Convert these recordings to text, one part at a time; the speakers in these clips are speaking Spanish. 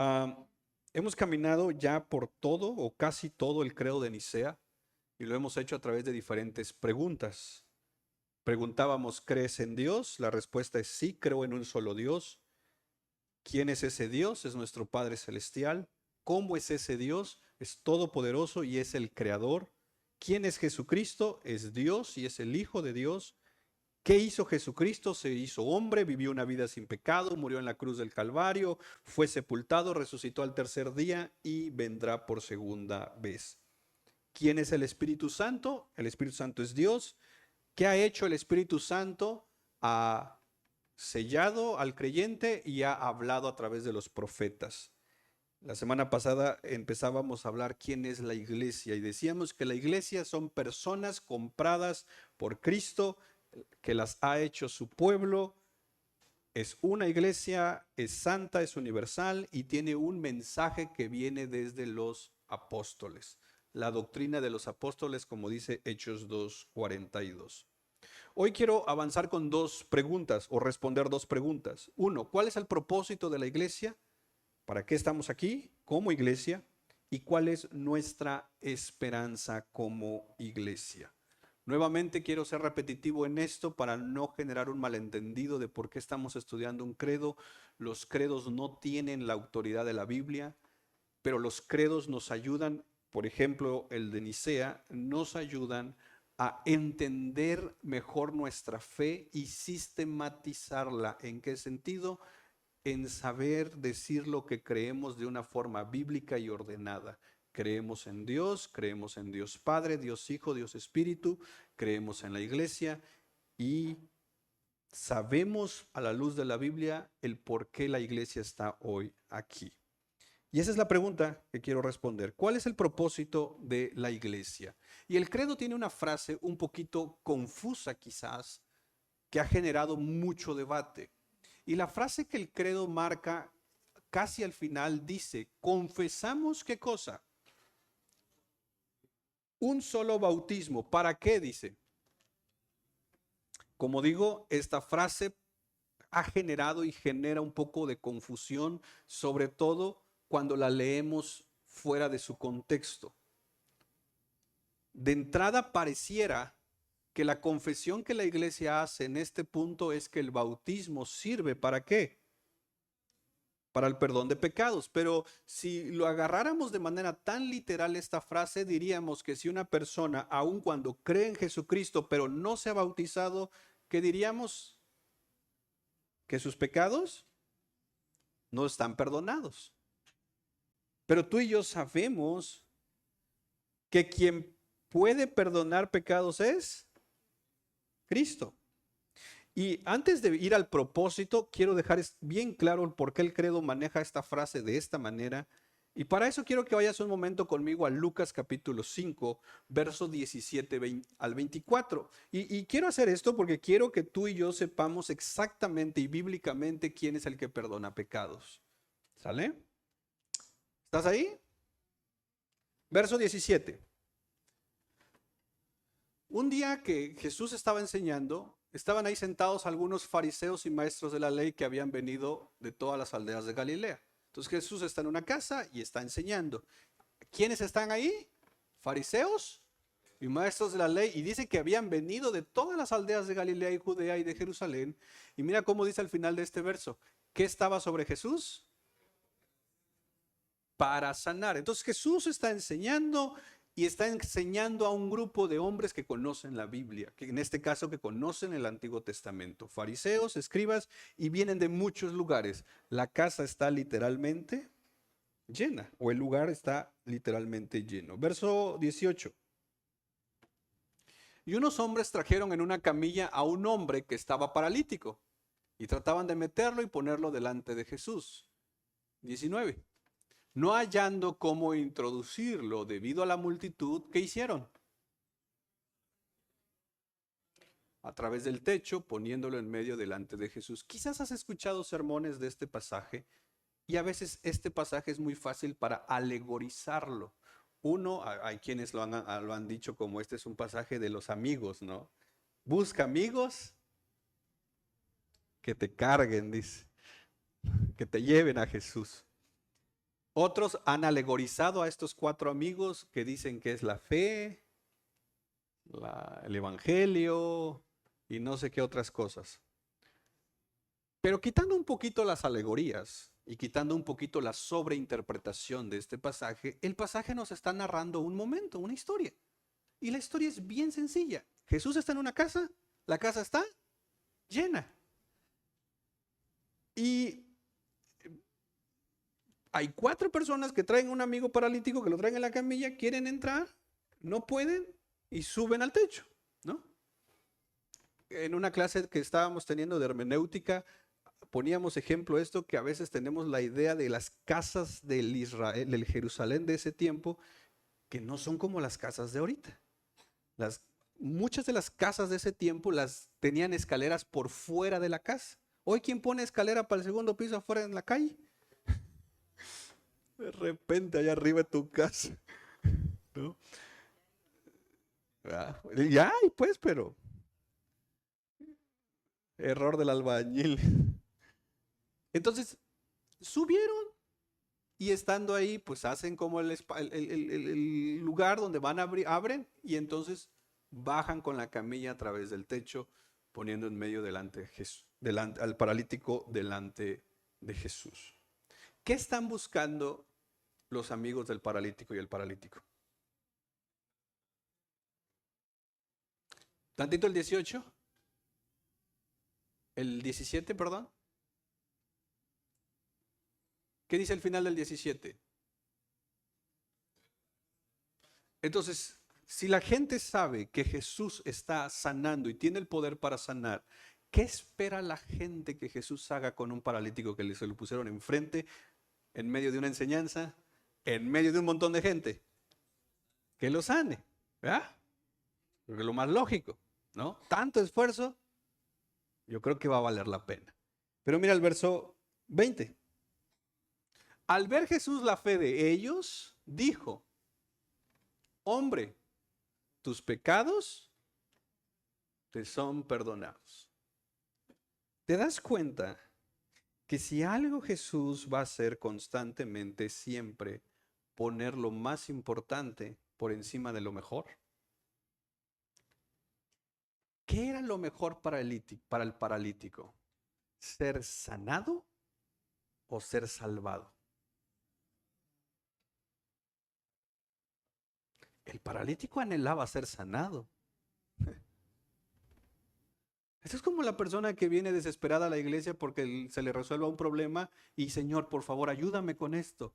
Ah, hemos caminado ya por todo o casi todo el credo de Nicea y lo hemos hecho a través de diferentes preguntas. Preguntábamos, ¿crees en Dios? La respuesta es sí, creo en un solo Dios. ¿Quién es ese Dios? Es nuestro Padre Celestial. ¿Cómo es ese Dios? Es todopoderoso y es el Creador. ¿Quién es Jesucristo? Es Dios y es el Hijo de Dios. ¿Qué hizo Jesucristo? Se hizo hombre, vivió una vida sin pecado, murió en la cruz del Calvario, fue sepultado, resucitó al tercer día y vendrá por segunda vez. ¿Quién es el Espíritu Santo? El Espíritu Santo es Dios. ¿Qué ha hecho el Espíritu Santo? Ha sellado al creyente y ha hablado a través de los profetas. La semana pasada empezábamos a hablar quién es la iglesia y decíamos que la iglesia son personas compradas por Cristo, que las ha hecho su pueblo. Es una iglesia, es santa, es universal y tiene un mensaje que viene desde los apóstoles. La doctrina de los apóstoles, como dice Hechos 2:42. Hoy quiero avanzar con dos preguntas o responder dos preguntas. Uno, ¿cuál es el propósito de la iglesia? ¿Para qué estamos aquí como iglesia? ¿Y cuál es nuestra esperanza como iglesia? Nuevamente quiero ser repetitivo en esto para no generar un malentendido de por qué estamos estudiando un credo. Los credos no tienen la autoridad de la Biblia, pero los credos nos ayudan, por ejemplo, el de Nicea, nos ayudan a entender mejor nuestra fe y sistematizarla. ¿En qué sentido? En saber decir lo que creemos de una forma bíblica y ordenada. Creemos en Dios Padre, Dios Hijo, Dios Espíritu, creemos en la iglesia y sabemos a la luz de la Biblia el por qué la iglesia está hoy aquí. Y esa es la pregunta que quiero responder. ¿Cuál es el propósito de la iglesia? Y el credo tiene una frase un poquito confusa quizás, que ha generado mucho debate. Y la frase que el credo marca casi al final dice, confesamos qué cosa, un solo bautismo. ¿Para qué? Dice. Como digo, esta frase ha generado y genera un poco de confusión, sobre todo cuando la leemos fuera de su contexto. De entrada pareciera que la confesión que la iglesia hace en este punto es que el bautismo sirve ¿para qué? Para el perdón de pecados. Pero si lo agarráramos de manera tan literal esta frase, diríamos que si una persona, aun cuando cree en Jesucristo, pero no se ha bautizado, ¿qué diríamos? Que sus pecados no están perdonados. Pero tú y yo sabemos que quien puede perdonar pecados es Cristo. Y antes de ir al propósito, quiero dejar bien claro el por qué el credo maneja esta frase de esta manera. Y para eso quiero que vayas un momento conmigo a Lucas capítulo 5, verso 17 al 24. Y quiero hacer esto porque quiero que tú y yo sepamos exactamente y bíblicamente quién es el que perdona pecados. ¿Sale? ¿Estás ahí? Verso 17. Un día que Jesús estaba enseñando, estaban ahí sentados algunos fariseos y maestros de la ley que habían venido de todas las aldeas de Galilea. Entonces Jesús está en una casa y está enseñando. ¿Quiénes están ahí? Fariseos y maestros de la ley. Y dice que habían venido de todas las aldeas de Galilea y Judea y de Jerusalén. Y mira cómo dice al final de este verso. ¿Qué estaba sobre Jesús? Para sanar. Entonces Jesús está enseñando y está enseñando a un grupo de hombres que conocen la Biblia, que en este caso que conocen el Antiguo Testamento, fariseos, escribas, y vienen de muchos lugares. La casa está literalmente llena, o el lugar está literalmente lleno. Verso 18. Y unos hombres trajeron en una camilla a un hombre que estaba paralítico, y trataban de meterlo y ponerlo delante de Jesús. 19. No hallando cómo introducirlo debido a la multitud, ¿qué hicieron? A través del techo, poniéndolo en medio delante de Jesús. Quizás has escuchado sermones de este pasaje y a veces este pasaje es muy fácil para alegorizarlo. Uno, hay quienes lo han dicho como este es un pasaje de los amigos, ¿no? Busca amigos que te carguen, dice, que te lleven a Jesús. Otros han alegorizado a estos 4 amigos que dicen que es la fe, el evangelio y no sé qué otras cosas. Pero quitando un poquito las alegorías y quitando un poquito la sobreinterpretación de este pasaje, el pasaje nos está narrando un momento, una historia. Y la historia es bien sencilla. Jesús está en una casa, la casa está llena. Y hay 4 personas que traen un amigo paralítico, que lo traen en la camilla, quieren entrar, no pueden y suben al techo, ¿no? En una clase que estábamos teniendo de hermenéutica, poníamos ejemplo esto, que a veces tenemos la idea de las casas del Israel, del Jerusalén de ese tiempo, que no son como las casas de ahorita. Muchas de las casas de ese tiempo las tenían escaleras por fuera de la casa. Hoy, ¿quién pone escalera para el segundo piso afuera en la calle? De repente allá arriba de tu casa, ¿no? Ya hay pues, pero error del albañil. Entonces, subieron y estando ahí, pues hacen como el lugar donde van a abrir, abren y entonces bajan con la camilla a través del techo, poniendo en medio delante de Jesús, al paralítico delante de Jesús. ¿Qué están buscando los amigos del paralítico y el paralítico? Tantito el 18, el 17, perdón. ¿Qué dice el final del 17? Entonces, si la gente sabe que Jesús está sanando y tiene el poder para sanar, ¿qué espera la gente que Jesús haga con un paralítico que se lo pusieron enfrente, en medio de una enseñanza, en medio de un montón de gente? Que lo sane, ¿verdad? Porque es lo más lógico, ¿no? Tanto esfuerzo, yo creo que va a valer la pena. Pero mira el verso 20. Al ver Jesús la fe de ellos, dijo: hombre, tus pecados te son perdonados. ¿Te das cuenta que si algo Jesús va a hacer constantemente, siempre poner lo más importante por encima de lo mejor? ¿Qué era lo mejor para el paralítico? ¿Ser sanado o ser salvado? El paralítico anhelaba ser sanado. Esto es como la persona que viene desesperada a la iglesia porque se le resuelva un problema y: Señor, por favor, ayúdame con esto.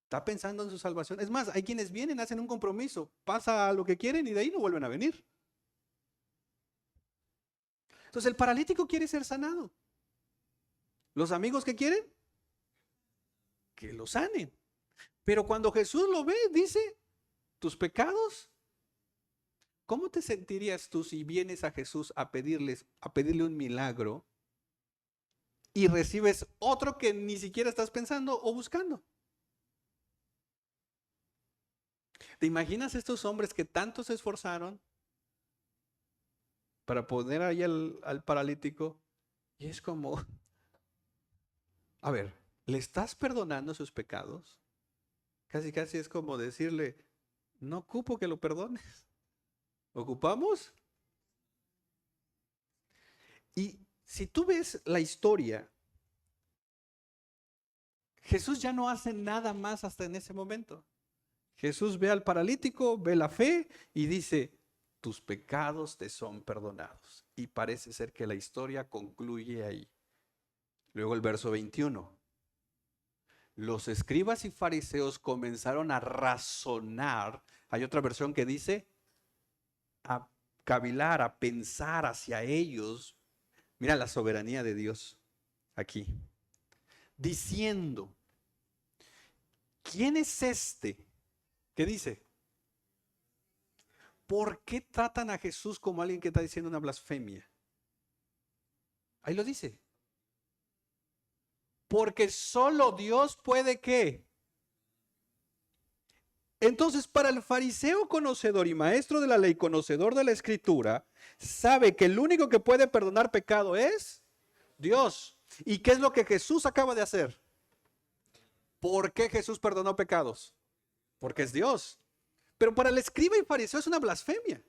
Está pensando en su salvación. Es más, hay quienes vienen, hacen un compromiso, pasa lo que quieren y de ahí no vuelven a venir. Entonces el paralítico quiere ser sanado. ¿Los amigos qué quieren? Que lo sanen. Pero cuando Jesús lo ve, dice: tus pecados. ¿Cómo te sentirías tú si vienes a Jesús a pedirle un milagro y recibes otro que ni siquiera estás pensando o buscando? ¿Te imaginas estos hombres que tanto se esforzaron para poner ahí al paralítico? Y es como, a ver, ¿le estás perdonando sus pecados? Casi, casi es como decirle: no ocupo que lo perdones. ¿Ocupamos? Y si tú ves la historia, Jesús ya no hace nada más hasta en ese momento. Jesús ve al paralítico, ve la fe y dice: tus pecados te son perdonados. Y parece ser que la historia concluye ahí. Luego el verso 21. Los escribas y fariseos comenzaron a razonar. Hay otra versión que dice a cavilar, a pensar hacia ellos. Mira la soberanía de Dios aquí. Diciendo: ¿quién es este? ¿Qué dice? ¿Por qué tratan a Jesús como alguien que está diciendo una blasfemia? Ahí lo dice. Porque solo Dios puede, ¿qué? Entonces, para el fariseo conocedor y maestro de la ley, conocedor de la escritura, sabe que el único que puede perdonar pecado es Dios. ¿Y qué es lo que Jesús acaba de hacer? ¿Por qué Jesús perdonó pecados? Porque es Dios. Pero para el escriba y fariseo es una blasfemia.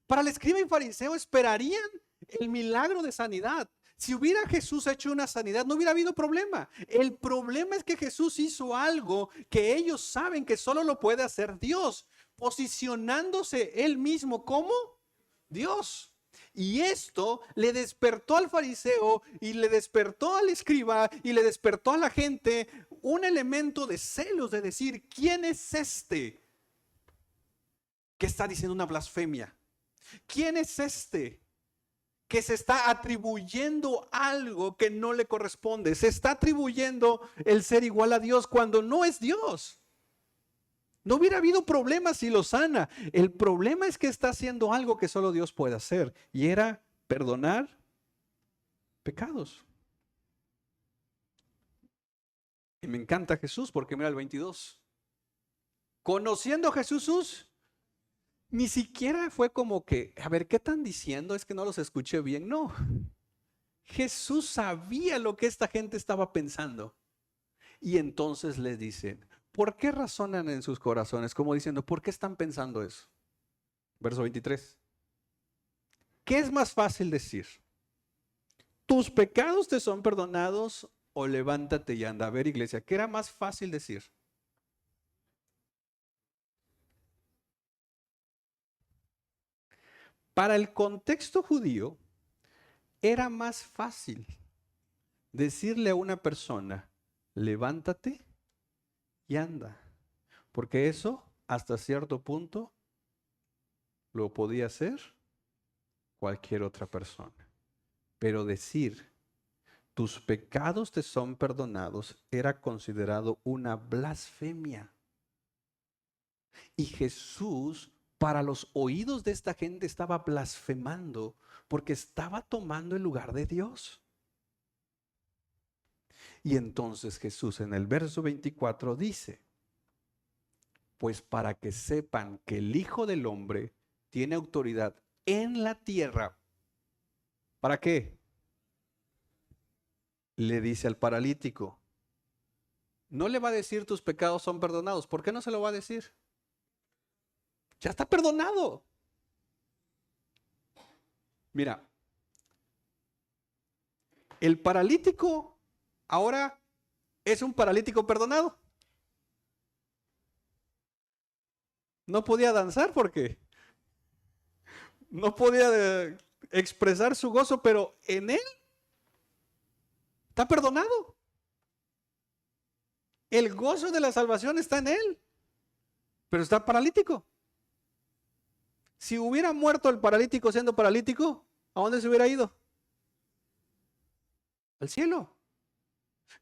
Para el escriba y fariseo esperarían el milagro de sanidad. Si hubiera Jesús hecho una sanidad, no hubiera habido problema. El problema es que Jesús hizo algo que ellos saben que solo lo puede hacer Dios, posicionándose él mismo como Dios. Y esto le despertó al fariseo y le despertó al escriba y le despertó a la gente un elemento de celos, de decir, ¿quién es este que está diciendo una blasfemia? ¿Quién es este que se está atribuyendo algo que no le corresponde? Se está atribuyendo el ser igual a Dios cuando no es Dios. No hubiera habido problema si lo sana. El problema es que está haciendo algo que solo Dios puede hacer, y era perdonar pecados. Y me encanta Jesús porque mira el 22. Conociendo a Jesús, ni siquiera fue como que, a ver, ¿qué están diciendo? Es que no los escuché bien. No. Jesús sabía lo que esta gente estaba pensando. Y entonces les dicen, ¿por qué razonan en sus corazones? Como diciendo, ¿por qué están pensando eso? Verso 23. ¿Qué es más fácil decir? ¿Tus pecados te son perdonados o levántate y anda? A ver, iglesia, ¿qué era más fácil decir? Para el contexto judío, era más fácil decirle a una persona, levántate y anda, porque eso hasta cierto punto lo podía hacer cualquier otra persona. Pero decir, tus pecados te son perdonados, era considerado una blasfemia. Y Jesús, para los oídos de esta gente, estaba blasfemando porque estaba tomando el lugar de Dios. Y entonces Jesús en el verso 24 dice, pues para que sepan que el Hijo del Hombre tiene autoridad en la tierra. ¿Para qué? Le dice al paralítico, no le va a decir tus pecados son perdonados. ¿Por qué no se lo va a decir? Ya está perdonado. Mira, el paralítico ahora es un paralítico perdonado. No podía danzar porque no podía expresar su gozo, pero en él está perdonado. El gozo de la salvación está en él, pero está paralítico. Si hubiera muerto el paralítico siendo paralítico, ¿a dónde se hubiera ido? Al cielo.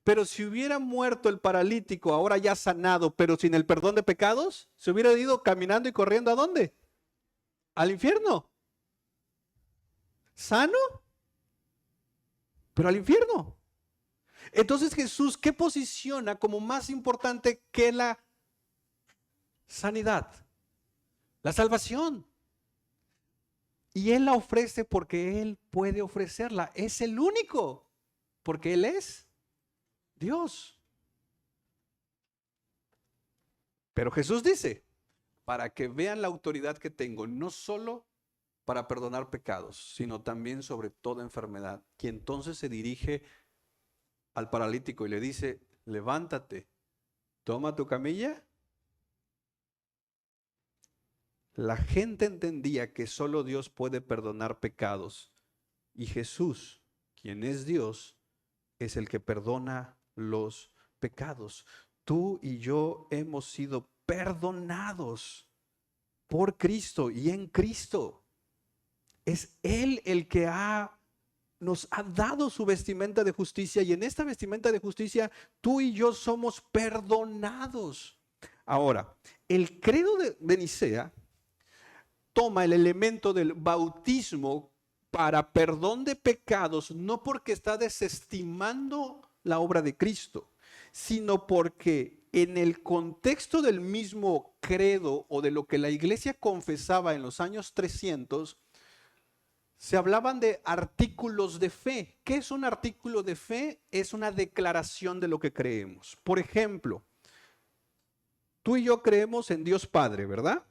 Pero si hubiera muerto el paralítico, ahora ya sanado, pero sin el perdón de pecados, se hubiera ido caminando y corriendo ¿a dónde? Al infierno. Sano, pero al infierno. Entonces Jesús, ¿qué posiciona como más importante que la sanidad? La salvación. Y Él la ofrece porque Él puede ofrecerla. Es el único, porque Él es Dios. Pero Jesús dice, para que vean la autoridad que tengo, no solo para perdonar pecados, sino también sobre toda enfermedad. Y entonces se dirige al paralítico y le dice, levántate, toma tu camilla. La gente entendía que solo Dios puede perdonar pecados. Y Jesús, quien es Dios, es el que perdona los pecados. Tú y yo hemos sido perdonados por Cristo y en Cristo. Es Él el que nos ha dado su vestimenta de justicia, y en esta vestimenta de justicia tú y yo somos perdonados. Ahora, el credo de Nicea toma el elemento del bautismo para perdón de pecados, no porque está desestimando la obra de Cristo, sino porque en el contexto del mismo credo o de lo que la iglesia confesaba en los años 300, se hablaban de artículos de fe. ¿Qué es un artículo de fe? Es una declaración de lo que creemos. Por ejemplo, tú y yo creemos en Dios Padre, ¿verdad?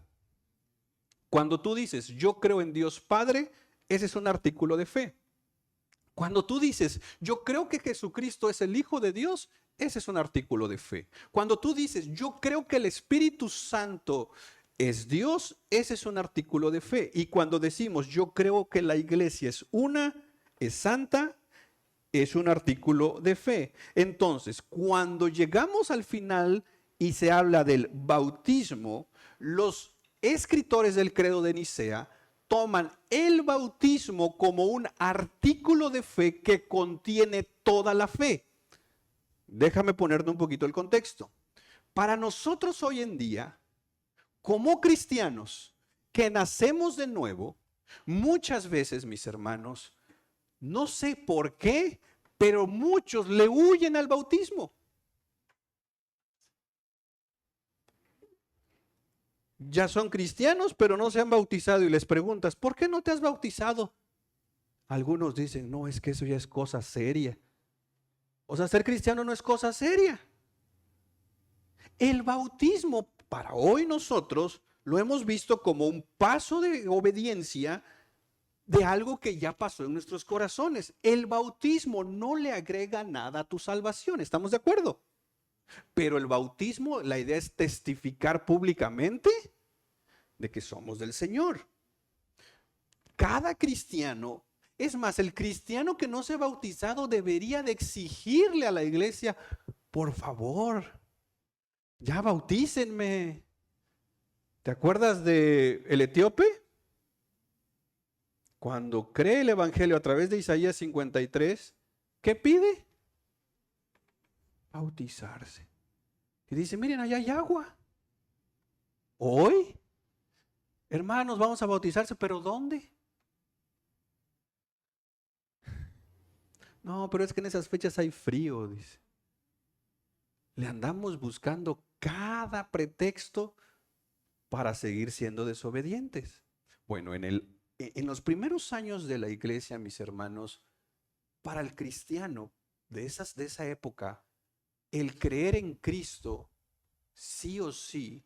Cuando tú dices, yo creo en Dios Padre, ese es un artículo de fe. Cuando tú dices, yo creo que Jesucristo es el Hijo de Dios, ese es un artículo de fe. Cuando tú dices, yo creo que el Espíritu Santo es Dios, ese es un artículo de fe. Y cuando decimos, yo creo que la iglesia es una, es santa, es un artículo de fe. Entonces, cuando llegamos al final y se habla del bautismo, los escritores del credo de Nicea toman el bautismo como un artículo de fe que contiene toda la fe. Déjame ponerte un poquito el contexto. Para nosotros hoy en día, como cristianos que nacemos de nuevo, muchas veces, mis hermanos, no sé por qué, pero muchos le huyen al bautismo. Ya son cristianos, pero no se han bautizado y les preguntas, ¿por qué no te has bautizado? Algunos dicen, no, es que eso ya es cosa seria. O sea, ser cristiano no es cosa seria. El bautismo para hoy nosotros lo hemos visto como un paso de obediencia de algo que ya pasó en nuestros corazones. El bautismo no le agrega nada a tu salvación, ¿estamos de acuerdo? Pero el bautismo, la idea es testificar públicamente de que somos del Señor. Cada cristiano, es más, el cristiano que no se ha bautizado debería de exigirle a la iglesia, por favor, ya bautícenme. ¿Te acuerdas de el etíope? Cuando cree el evangelio a través de Isaías 53, ¿qué pide? Bautizarse. Y dice, miren, allá hay agua. Hoy, hermanos, vamos a bautizarse, pero ¿dónde? No, pero es que en esas fechas hay frío, dice. Le andamos buscando cada pretexto para seguir siendo desobedientes. Bueno, en los primeros años de la iglesia, mis hermanos, para el cristiano de esa época, el creer en Cristo, sí o sí,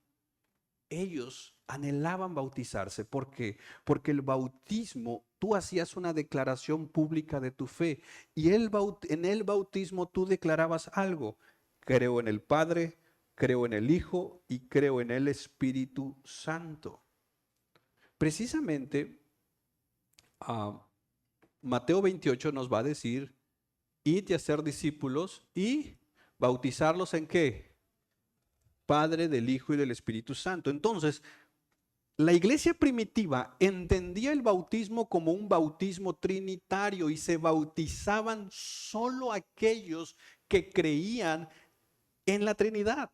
ellos anhelaban bautizarse. ¿Por qué? Porque el bautismo, tú hacías una declaración pública de tu fe y en el bautismo tú declarabas algo. Creo en el Padre, creo en el Hijo y creo en el Espíritu Santo. Precisamente, Mateo 28 nos va a decir, id y hacer discípulos y bautizarlos ¿en qué? Padre, del Hijo y del Espíritu Santo. Entonces, la iglesia primitiva entendía el bautismo como un bautismo trinitario y se bautizaban solo aquellos que creían en la Trinidad,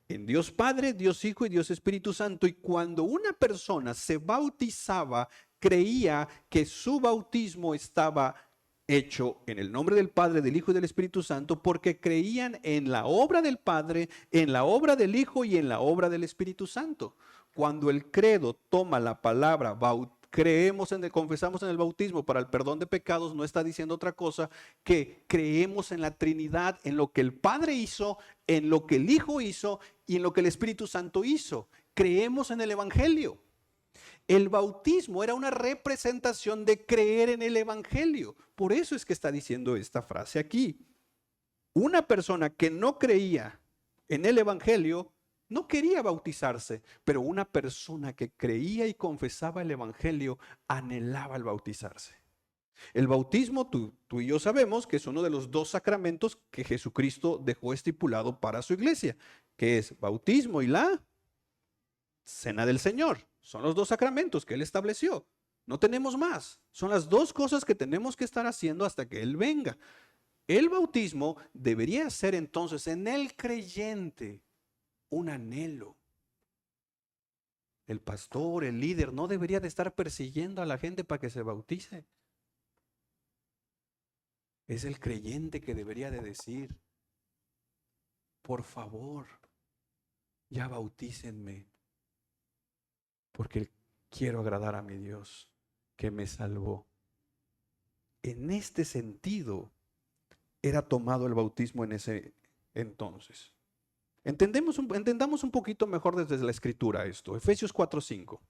en Dios Padre, Dios Hijo y Dios Espíritu Santo. Y cuando una persona se bautizaba, creía que su bautismo estaba hecho en el nombre del Padre, del Hijo y del Espíritu Santo, porque creían en la obra del Padre, en la obra del Hijo y en la obra del Espíritu Santo. Cuando el credo toma la palabra confesamos en el bautismo para el perdón de pecados, no está diciendo otra cosa que creemos en la Trinidad, en lo que el Padre hizo, en lo que el Hijo hizo y en lo que el Espíritu Santo hizo. Creemos en el Evangelio. El bautismo era una representación de creer en el Evangelio. Por eso es que está diciendo esta frase aquí. Una persona que no creía en el Evangelio no quería bautizarse, pero una persona que creía y confesaba el Evangelio anhelaba el bautizarse. El bautismo, tú y yo sabemos que es uno de los dos sacramentos que Jesucristo dejó estipulado para su iglesia, que es bautismo y la cena del Señor. Son los dos sacramentos que Él estableció. No tenemos más. Son las dos cosas que tenemos que estar haciendo hasta que Él venga. El bautismo debería ser entonces en el creyente un anhelo. El pastor, el líder, no debería de estar persiguiendo a la gente para que se bautice. Es el creyente que debería de decir, por favor, ya bautícenme, porque quiero agradar a mi Dios. que me salvó. En este sentido era tomado el bautismo en ese entonces. Entendamos un poquito mejor desde la escritura esto. Efesios 4:5.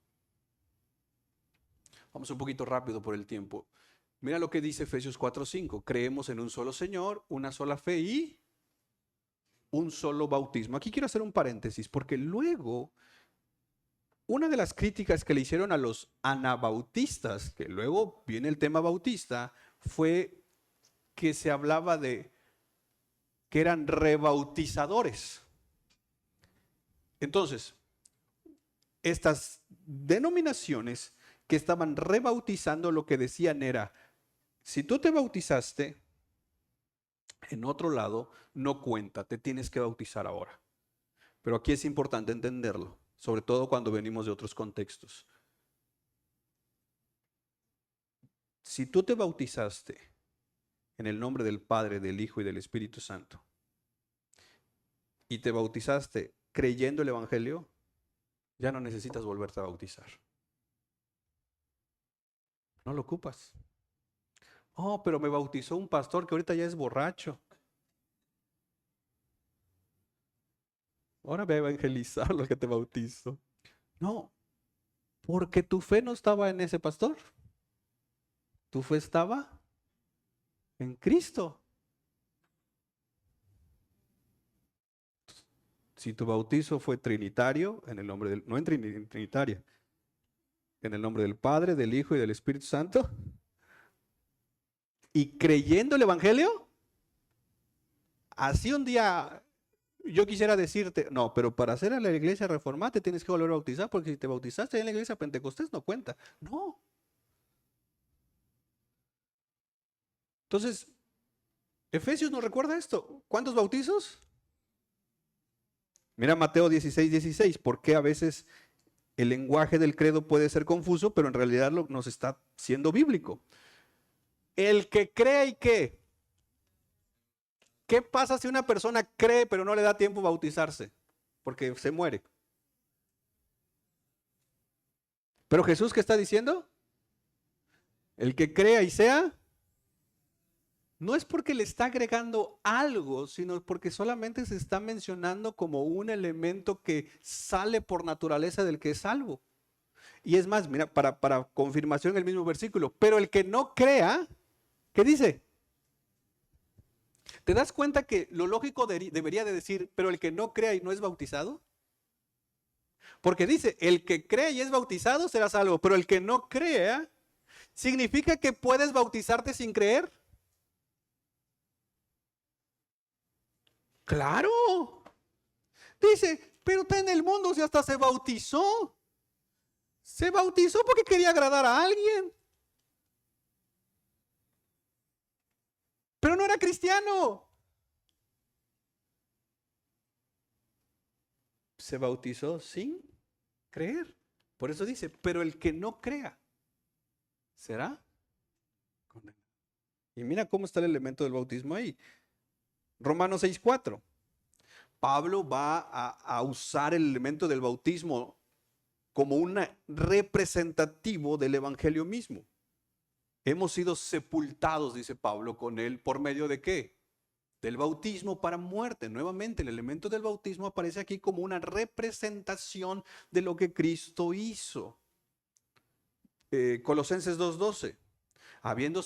Vamos un poquito rápido por el tiempo. Mira lo que dice Efesios 4:5. Creemos en un solo Señor, una sola fe y un solo bautismo. Aquí quiero hacer un paréntesis porque luego una de las críticas que le hicieron a los anabautistas, que luego viene el tema bautista, fue que se hablaba de que eran rebautizadores. Entonces, estas denominaciones que estaban rebautizando lo que decían era, si tú te bautizaste en otro lado, no cuenta, te tienes que bautizar ahora. Pero aquí es importante entenderlo, sobre todo cuando venimos de otros contextos. Si tú te bautizaste en el nombre del Padre, del Hijo y del Espíritu Santo, y te bautizaste creyendo el Evangelio, ya no necesitas volverte a bautizar. No lo ocupas. Oh, pero me bautizó un pastor que ahorita ya es borracho. Ahora ve a evangelizar lo que te bautizó. No, porque tu fe no estaba en ese pastor. Tu fe estaba en Cristo. Si tu bautizo fue trinitario, en el nombre del, no en trinitaria, en el nombre del Padre, del Hijo y del Espíritu Santo, y creyendo el Evangelio, así un día yo quisiera decirte, no, pero para hacer a la iglesia reformada te tienes que volver a bautizar, porque si te bautizaste en la iglesia pentecostés no cuenta. No. Entonces, Efesios nos recuerda esto. ¿Cuántos bautizos? Mira Mateo 16:16, porque a veces el lenguaje del credo puede ser confuso, pero en realidad nos está siendo bíblico. El que cree y qué. ¿Qué pasa si una persona cree pero no le da tiempo a bautizarse? Porque se muere. Pero Jesús, ¿qué está diciendo? El que crea y sea, no es porque le está agregando algo, sino porque solamente se está mencionando como un elemento que sale por naturaleza del que es salvo. Y es más, mira, para confirmación el mismo versículo, pero el que no crea, ¿qué dice? ¿Te das cuenta que lo lógico debería de decir, pero el que no crea y no es bautizado? Porque dice, el que cree y es bautizado será salvo, pero el que no crea, ¿significa que puedes bautizarte sin creer? Claro. Dice, pero está en el mundo, si hasta se bautizó. Se bautizó porque quería agradar a alguien. Pero no era cristiano. Se bautizó sin creer. Por eso dice, pero el que no crea será condenado. Y mira cómo está el elemento del bautismo ahí. Romanos 6:4. Pablo va a usar el elemento del bautismo como un representativo del evangelio mismo. Hemos sido sepultados, dice Pablo, con él, ¿por medio de qué? Del bautismo para muerte. Nuevamente, el elemento del bautismo aparece aquí como una representación de lo que Cristo hizo. Colosenses 2:12. Habiendo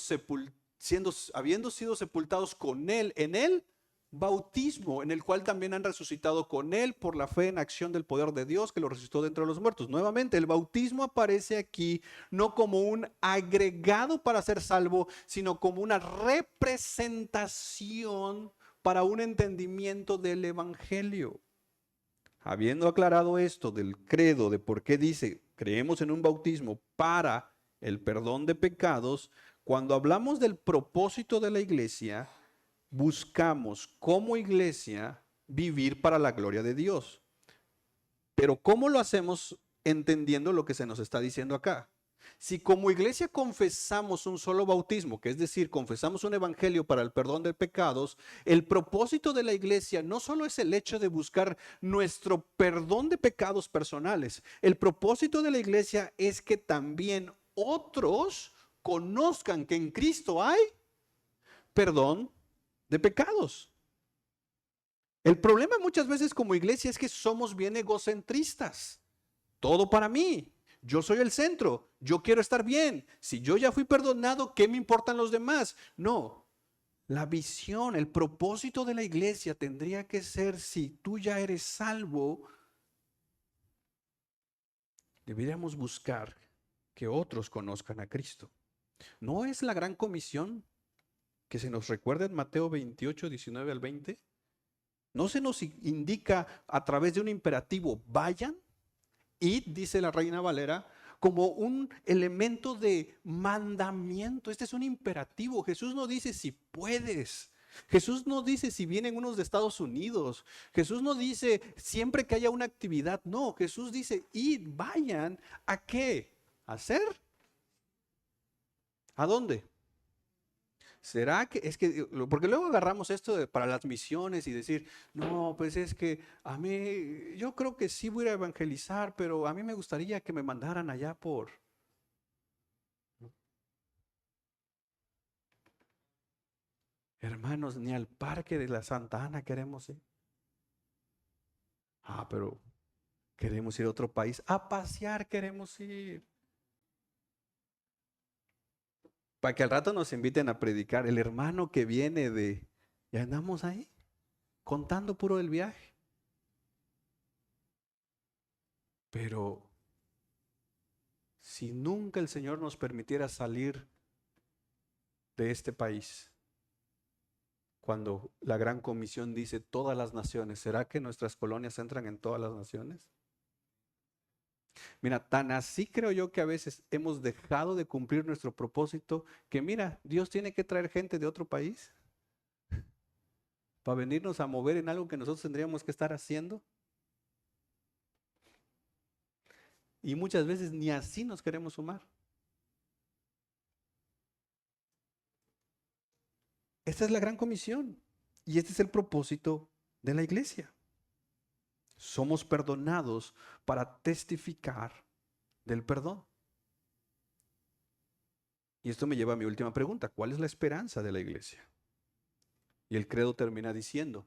sido sepultados con él en el bautismo, en el cual también han resucitado con él por la fe en acción del poder de Dios que lo resucitó de entre los muertos. Nuevamente, el bautismo aparece aquí no como un agregado para ser salvo, sino como una representación para un entendimiento del evangelio. Habiendo aclarado esto del credo, de por qué dice, creemos en un bautismo para el perdón de pecados, cuando hablamos del propósito de la iglesia, buscamos como iglesia vivir para la gloria de Dios. Pero ¿cómo lo hacemos entendiendo lo que se nos está diciendo acá? Si como iglesia confesamos un solo bautismo, que es decir, confesamos un evangelio para el perdón de pecados, el propósito de la iglesia no solo es el hecho de buscar nuestro perdón de pecados personales, el propósito de la iglesia es que también otros conozcan que en Cristo hay perdón de pecados. El problema muchas veces como iglesia es que somos bien egocentristas. Todo para mí. Yo soy el centro. Yo quiero estar bien. Si yo ya fui perdonado, ¿qué me importan los demás? No. La visión, el propósito de la iglesia tendría que ser, si tú ya eres salvo, deberíamos buscar que otros conozcan a Cristo. ¿No es la gran comisión que se nos recuerda en Mateo 28, 19 al 20? ¿No se nos indica a través de un imperativo, vayan? Id, dice la Reina Valera, como un elemento de mandamiento. Este es un imperativo. Jesús no dice si puedes. Jesús no dice si vienen unos de Estados Unidos. Jesús no dice siempre que haya una actividad. No, Jesús dice, id, vayan. ¿A qué? ¿A hacer? ¿A dónde? ¿Será que es que, porque luego agarramos esto para las misiones y decir, no, pues es que a mí, yo creo que sí voy a evangelizar, pero a mí me gustaría que me mandaran allá por... Hermanos, ni al parque de la Santa Ana queremos ir. Ah, pero queremos ir a otro país. A pasear queremos ir. Para que al rato nos inviten a predicar. El hermano que viene de... Y andamos ahí, contando puro del viaje. Pero si nunca el Señor nos permitiera salir de este país, cuando la gran comisión dice todas las naciones, ¿será que nuestras colonias entran en todas las naciones? Mira, tan así creo yo que a veces hemos dejado de cumplir nuestro propósito que mira, Dios tiene que traer gente de otro país para venirnos a mover en algo que nosotros tendríamos que estar haciendo. Y muchas veces ni así nos queremos sumar. Esta es la gran comisión y este es el propósito de la iglesia. Somos perdonados para testificar del perdón. Y esto me lleva a mi última pregunta. ¿Cuál es la esperanza de la iglesia? Y el credo termina diciendo,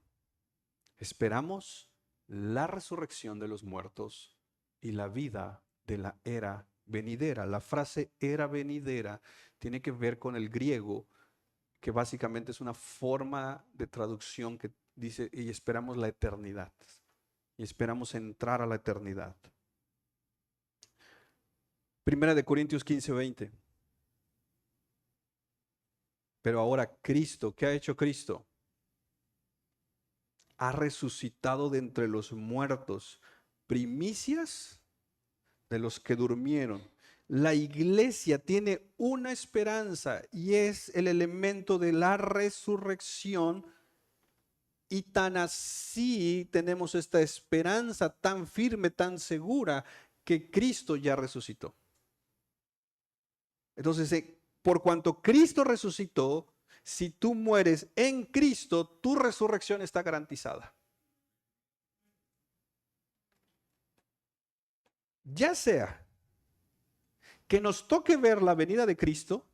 esperamos la resurrección de los muertos y la vida de la era venidera. La frase era venidera tiene que ver con el griego, que básicamente es una forma de traducción que dice, y esperamos la eternidad. Y esperamos entrar a la eternidad. Primera de Corintios 15, 20. Pero ahora Cristo, ¿qué ha hecho Cristo? Ha resucitado de entre los muertos, primicias de los que durmieron. La iglesia tiene una esperanza y es el elemento de la resurrección. Y tan así tenemos esta esperanza tan firme, tan segura, que Cristo ya resucitó. Entonces, por cuanto Cristo resucitó, si tú mueres en Cristo, tu resurrección está garantizada. Ya sea que nos toque ver la venida de Cristo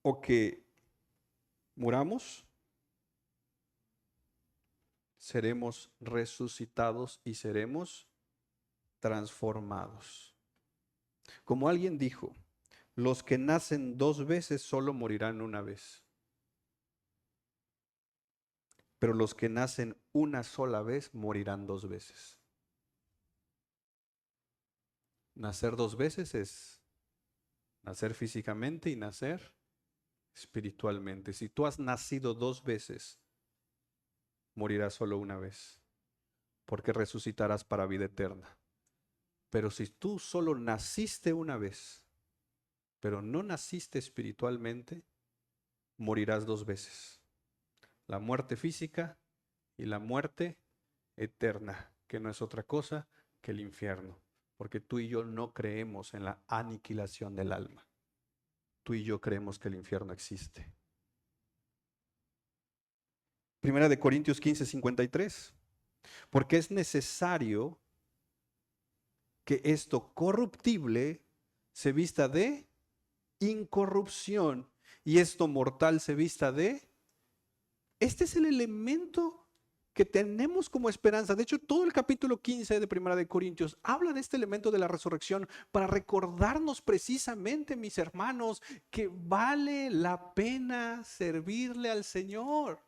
o que muramos, seremos resucitados y seremos transformados. Como alguien dijo, los que nacen dos veces solo morirán una vez. Pero los que nacen una sola vez morirán dos veces. Nacer dos veces es nacer físicamente y nacer espiritualmente. Si tú has nacido dos veces, morirás solo una vez, porque resucitarás para vida eterna. Pero si tú solo naciste una vez, pero no naciste espiritualmente, morirás dos veces. La muerte física y la muerte eterna, que no es otra cosa que el infierno. Porque tú y yo no creemos en la aniquilación del alma. Tú y yo creemos que el infierno existe. Primera de Corintios 15, 53. Porque es necesario que esto corruptible se vista de incorrupción y esto mortal se vista de... Este es el elemento que tenemos como esperanza. De hecho, todo el capítulo 15 de Primera de Corintios habla de este elemento de la resurrección para recordarnos precisamente, mis hermanos, que vale la pena servirle al Señor.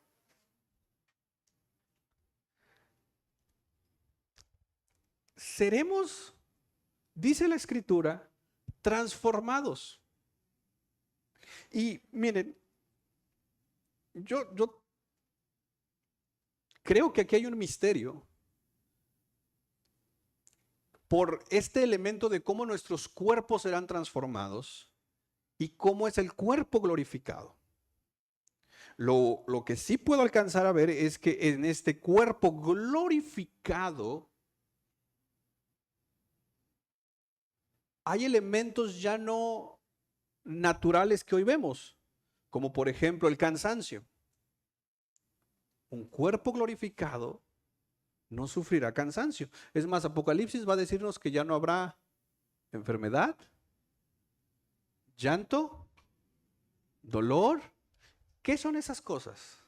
Seremos, dice la Escritura, transformados. Y miren, yo creo que aquí hay un misterio por este elemento de cómo nuestros cuerpos serán transformados y cómo es el cuerpo glorificado. Lo que sí puedo alcanzar a ver es que en este cuerpo glorificado hay elementos ya no naturales que hoy vemos, como por ejemplo el cansancio. Un cuerpo glorificado no sufrirá cansancio. Es más, Apocalipsis va a decirnos que ya no habrá enfermedad, llanto, dolor. ¿Qué son esas cosas?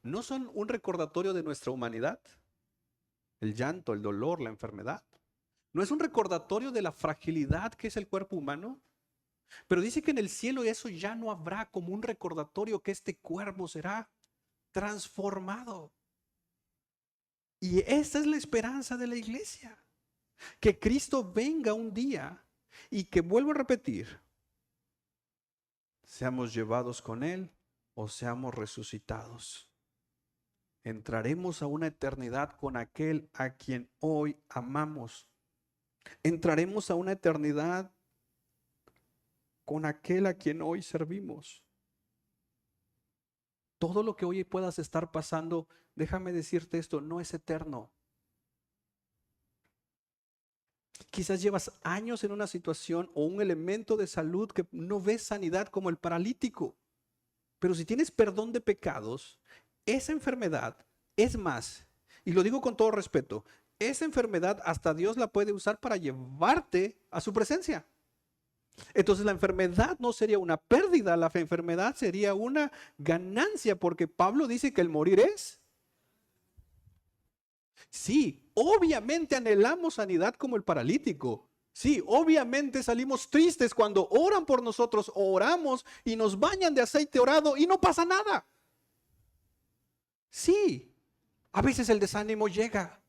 ¿No son un recordatorio de nuestra humanidad? El llanto, el dolor, la enfermedad. ¿No es un recordatorio de la fragilidad que es el cuerpo humano? Pero dice que en el cielo eso ya no habrá, como un recordatorio que este cuerpo será transformado. Y esta es la esperanza de la iglesia. Que Cristo venga un día y que, vuelvo a repetir, seamos llevados con Él o seamos resucitados. Entraremos a una eternidad con aquel a quien hoy amamos. Entraremos a una eternidad con aquel a quien hoy servimos. Todo lo que hoy puedas estar pasando, déjame decirte esto, no es eterno. Quizás llevas años en una situación o un elemento de salud que no ves sanidad, como el paralítico. Pero si tienes perdón de pecados, esa enfermedad es más, y lo digo con todo respeto, esa enfermedad hasta Dios la puede usar para llevarte a su presencia. Entonces la enfermedad no sería una pérdida, la enfermedad sería una ganancia, porque Pablo dice que el morir es... Sí, obviamente anhelamos sanidad como el paralítico. Sí, obviamente salimos tristes cuando oran por nosotros, oramos y nos bañan de aceite orado y no pasa nada. Sí, a veces el desánimo llega,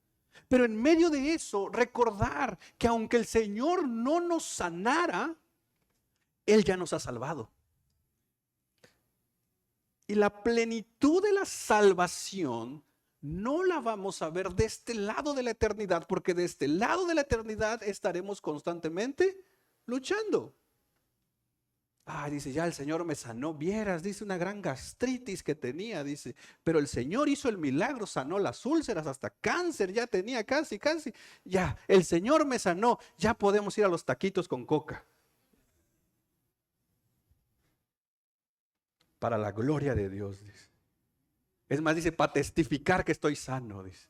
pero en medio de eso recordar que aunque el Señor no nos sanara, Él ya nos ha salvado. Y la plenitud de la salvación no la vamos a ver de este lado de la eternidad, porque de este lado de la eternidad estaremos constantemente luchando. Dice, ya el Señor me sanó, vieras, dice, una gran gastritis que tenía, dice, pero el Señor hizo el milagro, sanó las úlceras, hasta cáncer ya tenía casi, ya, el Señor me sanó, ya podemos ir a los taquitos con coca. Para la gloria de Dios, dice. Es más, dice, para testificar que estoy sano, dice.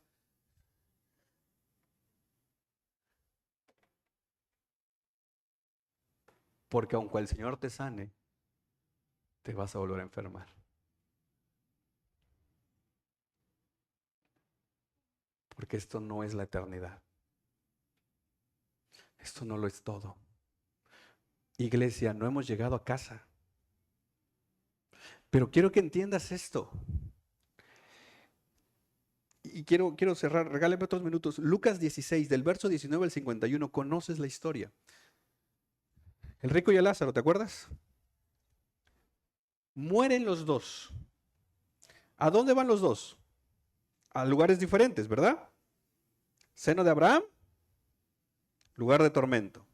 Porque aunque el Señor te sane, te vas a volver a enfermar. Porque esto no es la eternidad. Esto no lo es todo. Iglesia, no hemos llegado a casa. Pero quiero que entiendas esto. Y quiero cerrar, regálame otros minutos. Lucas 16, del verso 19 al 51, conoces la historia. El rico y el Lázaro, ¿te acuerdas? Mueren los dos. ¿A dónde van los dos? A lugares diferentes, ¿verdad? Seno de Abraham, lugar de tormento.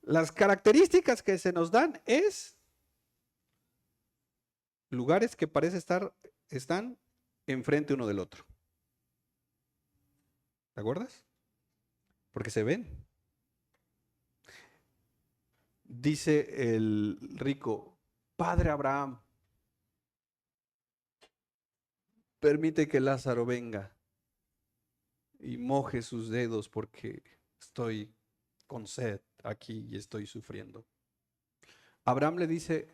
Las características que se nos dan es lugares que parece están enfrente uno del otro. ¿Te acuerdas? Porque se ven. Dice el rico, Padre Abraham, permite que Lázaro venga y moje sus dedos porque Estoy con sed aquí y estoy sufriendo. Abraham le dice,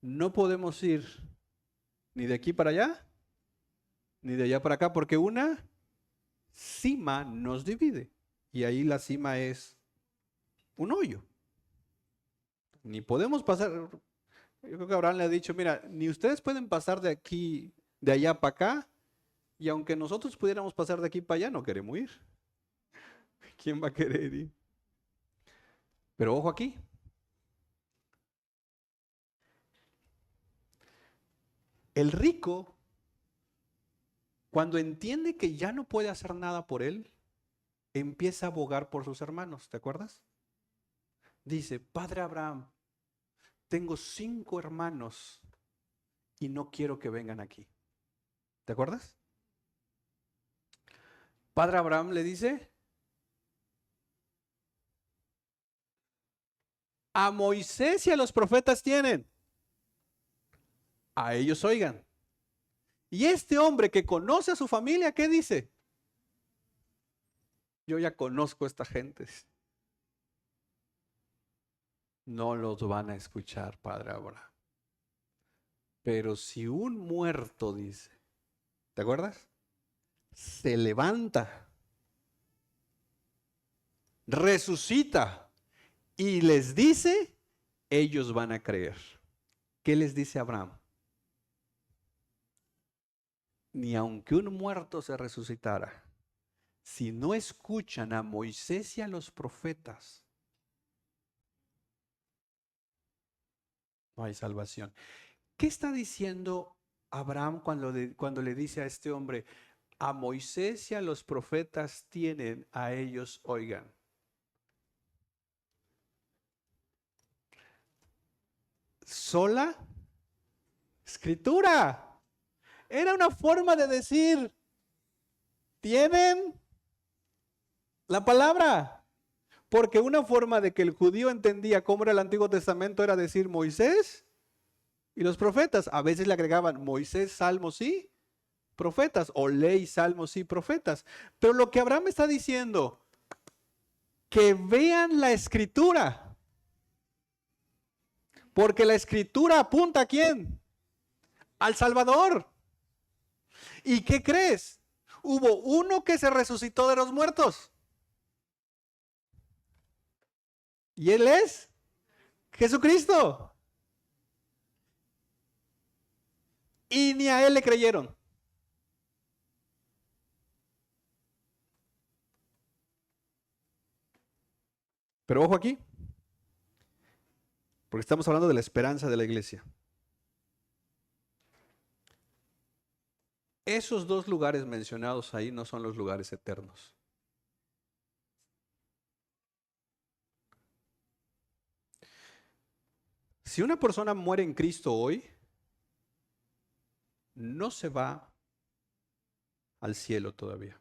no podemos ir ni de aquí para allá, ni de allá para acá, porque una cima nos divide. Y ahí la cima es un hoyo. Ni podemos pasar. Yo creo que Abraham le ha dicho, mira, ni ustedes pueden pasar de aquí, de allá para acá, y aunque nosotros pudiéramos pasar de aquí para allá, no queremos ir. ¿Quién va a querer ir? Pero ojo aquí. El rico, cuando entiende que ya no puede hacer nada por él, empieza a abogar por sus hermanos. ¿Te acuerdas? Dice, Padre Abraham, tengo 5 hermanos y no quiero que vengan aquí. ¿Te acuerdas? Padre Abraham le dice, a Moisés y a los profetas tienen, a ellos oigan. Y este hombre que conoce a su familia, ¿qué dice? Yo ya conozco a esta gente. No los van a escuchar, Padre Abraham. Pero si un muerto dice, ¿te acuerdas? Se levanta, resucita y les dice, ellos van a creer. ¿Qué les dice Abraham? Ni aunque un muerto se resucitara, si no escuchan a Moisés y a los profetas, no hay salvación. ¿Qué está diciendo Abraham cuando le dice a este hombre, a Moisés y a los profetas tienen, a ellos oigan? Sola escritura. Era una forma de decir, tienen la palabra. Porque una forma de que el judío entendía cómo era el Antiguo Testamento era decir Moisés y los profetas. A veces le agregaban Moisés, salmos y profetas, o ley, salmos y profetas. Pero lo que Abraham está diciendo, que vean la escritura. Porque la escritura apunta ¿a quién? Al Salvador. ¿Y qué crees? Hubo uno que se resucitó de los muertos. Y él es Jesucristo. Y ni a él le creyeron. Pero ojo aquí, porque estamos hablando de la esperanza de la iglesia. Esos 2 lugares mencionados ahí no son los lugares eternos. Si una persona muere en Cristo hoy, no se va al cielo todavía.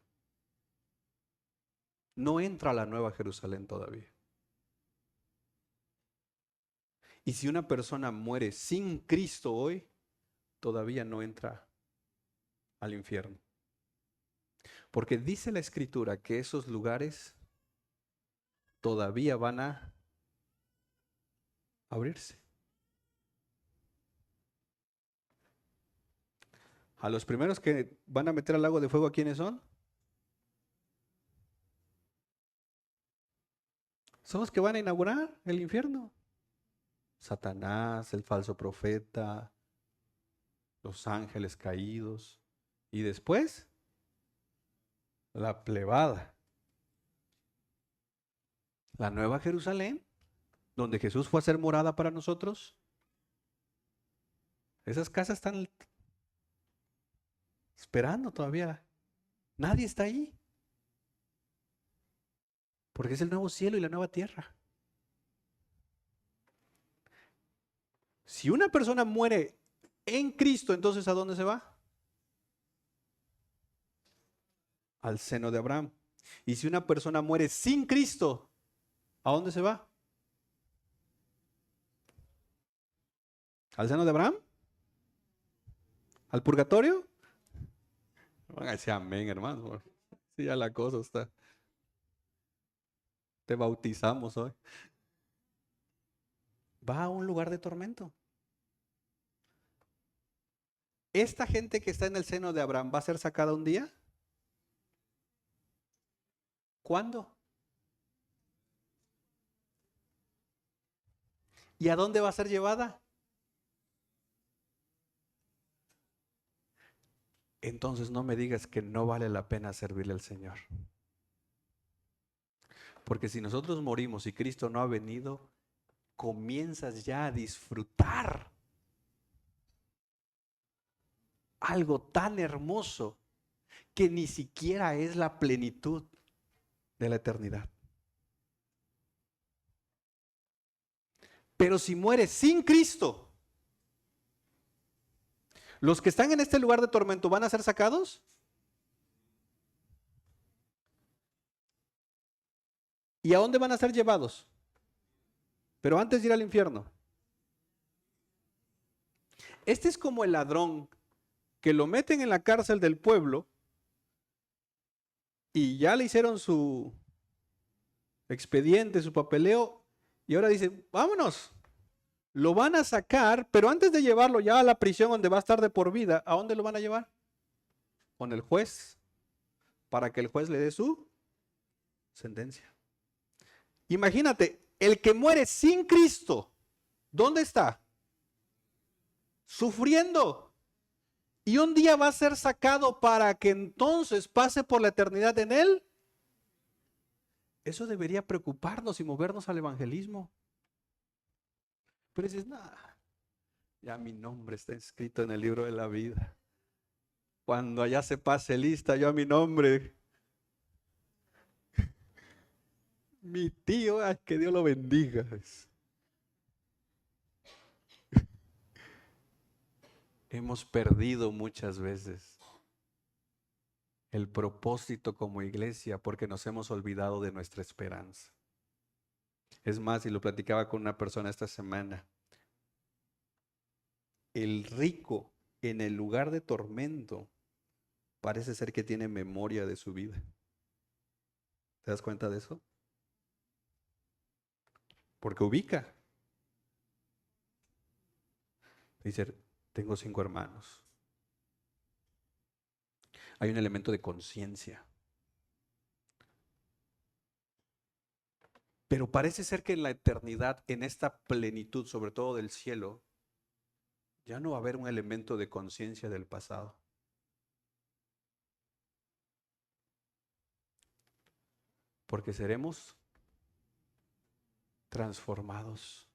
No entra a la Nueva Jerusalén todavía. Y si una persona muere sin Cristo hoy, todavía no entra al infierno. Porque dice la Escritura que esos lugares todavía van a abrirse. A los primeros que van a meter al lago de fuego, ¿a quiénes son? Son los que van a inaugurar el infierno. Satanás, el falso profeta, los ángeles caídos. Y después, la plebada. La Nueva Jerusalén, donde Jesús fue a hacer morada para nosotros. Esas casas están esperando todavía. Nadie está ahí. Porque es el nuevo cielo y la nueva tierra. Si una persona muere en Cristo, entonces ¿a dónde se va? Al seno de Abraham. Y si una persona muere sin Cristo, ¿a dónde se va? ¿Al seno de Abraham? ¿Al purgatorio? Van a decir amén, hermano. Sí, ya la cosa está. Te bautizamos hoy. Va a un lugar de tormento. ¿Esta gente que está en el seno de Abraham va a ser sacada un día? ¿Cuándo? ¿Y a dónde va a ser llevada? Entonces no me digas que no vale la pena servirle al Señor. Porque si nosotros morimos y Cristo no ha venido, comienzas ya a disfrutar algo tan hermoso que ni siquiera es la plenitud de la eternidad. Pero si mueres sin Cristo, ¿los que están en este lugar de tormento van a ser sacados? ¿Y a dónde van a ser llevados? Pero antes de ir al infierno. Este es como el ladrón que lo meten en la cárcel del pueblo y ya le hicieron su expediente, su papeleo, y ahora dicen, vámonos. Lo van a sacar, pero antes de llevarlo ya a la prisión donde va a estar de por vida, ¿a dónde lo van a llevar? Con el juez, para que el juez le dé su sentencia. Imagínate, el que muere sin Cristo, ¿dónde está? Sufriendo. Y un día va a ser sacado para que entonces pase por la eternidad en él. Eso debería preocuparnos y movernos al evangelismo. Pero dices, nada, ya mi nombre está escrito en el libro de la vida. Cuando allá se pase lista, yo a mi nombre. Mi tío, ay, que Dios lo bendiga. Hemos perdido muchas veces el propósito como iglesia porque nos hemos olvidado de nuestra esperanza. Es más, y lo platicaba con una persona esta semana, el rico en el lugar de tormento parece ser que tiene memoria de su vida. ¿Te das cuenta de eso? Porque ubica. Dice, tengo 5 hermanos. Hay un elemento de conciencia. Pero parece ser que en la eternidad, en esta plenitud, sobre todo del cielo, ya no va a haber un elemento de conciencia del pasado. Porque seremos transformados.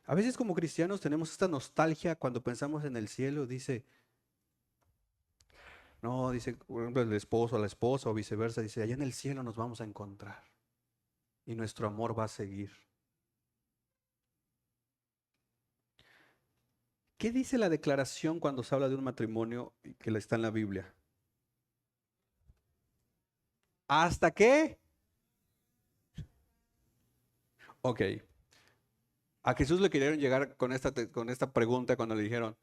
A veces como cristianos tenemos esta nostalgia cuando pensamos en el cielo, dice, no, dice, por ejemplo, el esposo a la esposa o viceversa, dice, allá en el cielo nos vamos a encontrar y nuestro amor va a seguir. ¿Qué dice la declaración cuando se habla de un matrimonio que está en la Biblia? ¿Hasta qué? Ok. A Jesús le querían llegar con esta pregunta cuando le dijeron,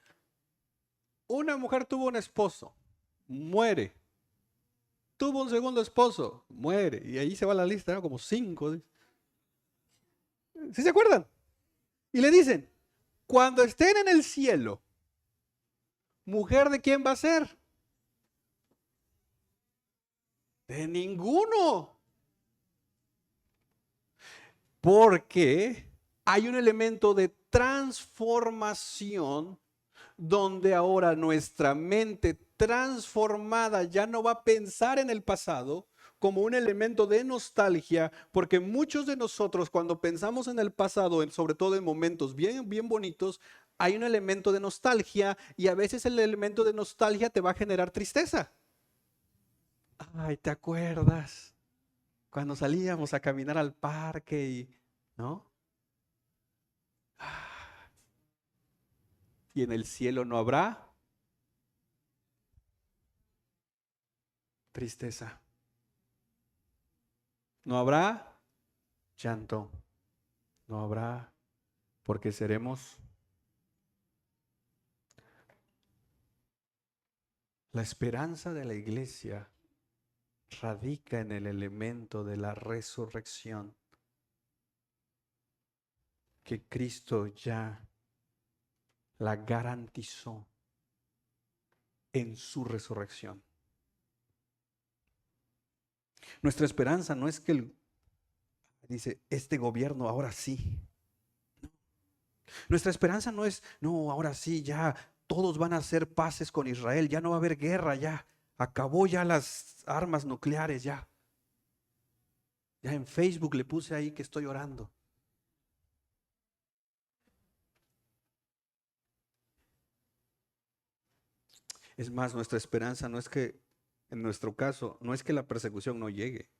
una mujer tuvo un esposo, muere. Tuvo un segundo esposo, muere. Y ahí se va la lista, ¿no? Como 5. ¿Sí se acuerdan? Y le dicen, cuando estén en el cielo, ¿mujer de quién va a ser? De ninguno. Porque hay un elemento de transformación donde ahora nuestra mente transformada ya no va a pensar en el pasado como un elemento de nostalgia, porque muchos de nosotros cuando pensamos en el pasado, sobre todo en momentos bien, bien bonitos, hay un elemento de nostalgia y a veces el elemento de nostalgia te va a generar tristeza. Ay, ¿te acuerdas? Cuando salíamos a caminar al parque y, ¿no? Y en el cielo no habrá tristeza. No habrá llanto. No habrá, porque seremos La esperanza de la iglesia radica en el elemento de la resurrección que Cristo ya la garantizó en su resurrección. Nuestra esperanza no es que dice, este gobierno ahora sí. Nuestra esperanza no es, no, ahora sí, ya todos van a hacer paces con Israel, ya no va a haber guerra, ya acabó ya las armas nucleares, ya. Ya en Facebook le puse ahí que estoy orando. Es más, nuestra esperanza no es que, en nuestro caso, no es que la persecución no llegue.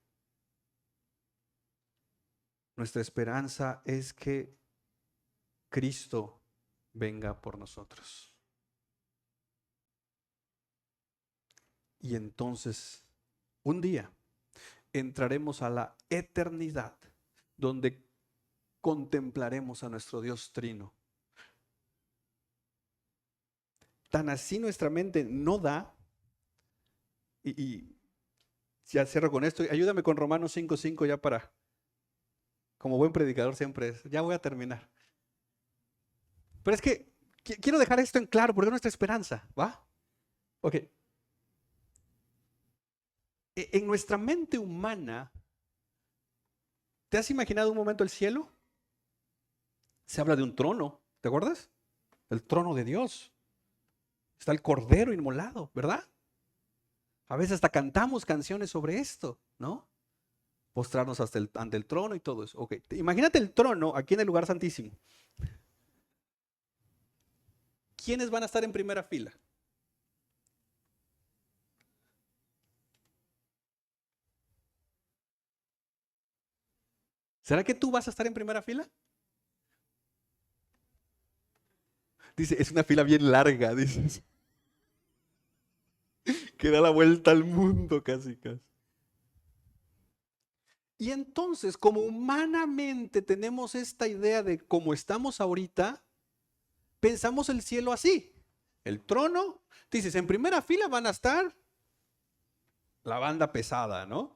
Nuestra esperanza es que Cristo venga por nosotros. Y entonces, un día, entraremos a la eternidad, donde contemplaremos a nuestro Dios Trino. Tan así nuestra mente no da, y ya cierro con esto, ayúdame con Romanos 5:5 ya para, como buen predicador siempre es, ya voy a terminar. Pero es que quiero dejar esto en claro, porque es nuestra esperanza, ¿va? Ok. En nuestra mente humana, ¿te has imaginado un momento el cielo? Se habla de un trono, ¿te acuerdas? El trono de Dios. Está el cordero inmolado, ¿verdad? A veces hasta cantamos canciones sobre esto, ¿no? Postrarnos ante el trono y todo eso. Ok, imagínate el trono aquí en el lugar santísimo. ¿Quiénes van a estar en primera fila? ¿Será que tú vas a estar en primera fila? Dice, es una fila bien larga, dices. Que da la vuelta al mundo casi, casi. Y entonces, como humanamente tenemos esta idea de cómo estamos ahorita, pensamos el cielo así. El trono, dices, en primera fila van a estar la banda pesada, ¿no?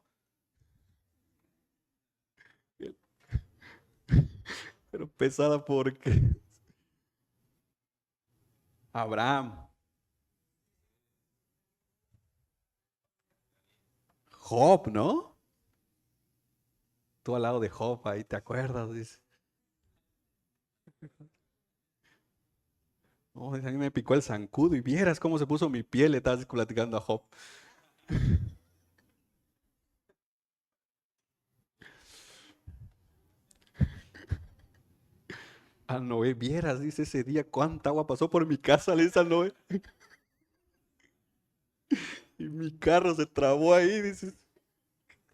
Pero pesada porque Abraham, Job, ¿no? Tú al lado de Job, ahí te acuerdas, dice. Oh, a mí me picó el zancudo y vieras cómo se puso mi piel, le estabas platicando a Job. A Noé, vieras, dice ese día, cuánta agua pasó por mi casa, le dice a Noé. Y mi carro se trabó ahí, dices.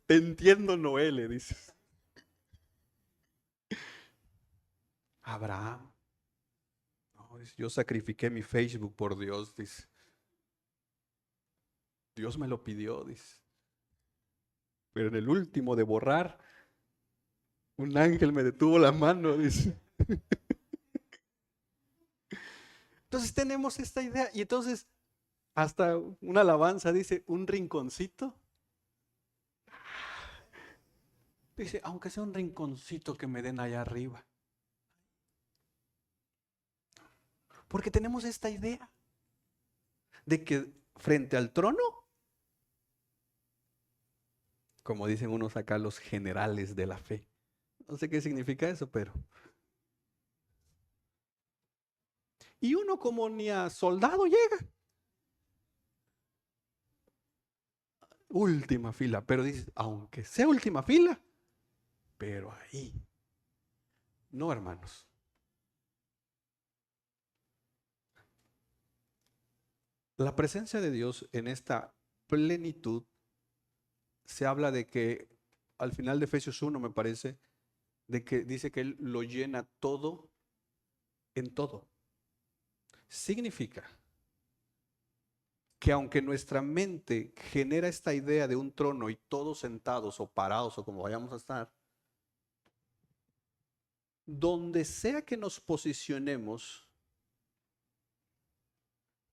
Te entiendo, Noé, le dices. Abraham, no, dice, yo sacrifiqué mi Facebook por Dios, dice. Dios me lo pidió, dice. Pero en el último de borrar, un ángel me detuvo la mano, dice. Entonces tenemos esta idea y entonces hasta una alabanza dice, un rinconcito. Dice, aunque sea un rinconcito que me den allá arriba. Porque tenemos esta idea de que frente al trono, como dicen unos acá, los generales de la fe. No sé qué significa eso, pero... Y uno como ni a soldado llega. Última fila, pero dices, aunque sea última fila, pero ahí. No, hermanos. La presencia de Dios en esta plenitud se habla de que al final de Efesios 1 me parece, de que dice que Él lo llena todo en todo. Significa que aunque nuestra mente genera esta idea de un trono y todos sentados o parados o como vayamos a estar, donde sea que nos posicionemos,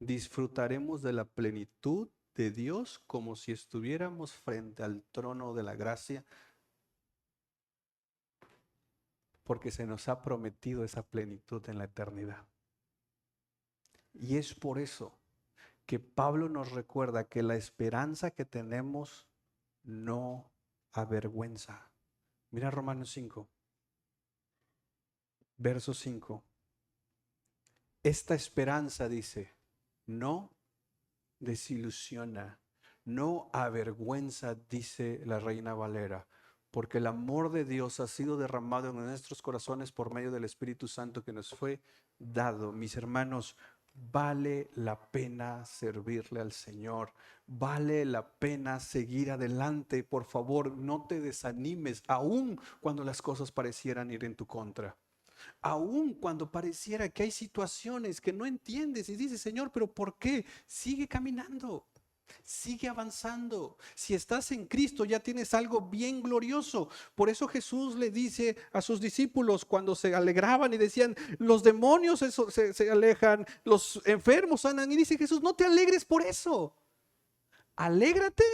disfrutaremos de la plenitud de Dios como si estuviéramos frente al trono de la gracia, porque se nos ha prometido esa plenitud en la eternidad. Y es por eso que Pablo nos recuerda que la esperanza que tenemos no avergüenza. Mira Romanos 5, verso 5. Esta esperanza, dice, no desilusiona, no avergüenza, dice la Reina Valera, porque el amor de Dios ha sido derramado en nuestros corazones por medio del Espíritu Santo que nos fue dado. Mis hermanos, vale la pena servirle al Señor, vale la pena seguir adelante. Por favor, no te desanimes, aun cuando las cosas parecieran ir en tu contra. Aun cuando pareciera que hay situaciones que no entiendes y dices, Señor, pero ¿por qué? Sigue caminando, sigue avanzando. Si estás en Cristo ya tienes algo bien glorioso. Por eso Jesús le dice a sus discípulos cuando se alegraban y decían, los demonios se alejan, los enfermos sanan. Y dice Jesús, no te alegres por eso. Alégrate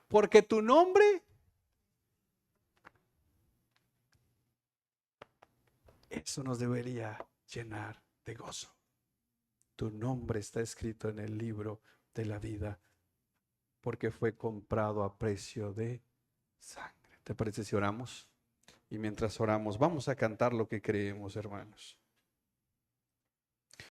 porque tu nombre... Eso nos debería llenar de gozo. Tu nombre está escrito en el libro de la vida porque fue comprado a precio de sangre. ¿Te parece si oramos? Y mientras oramos, vamos a cantar lo que creemos, hermanos.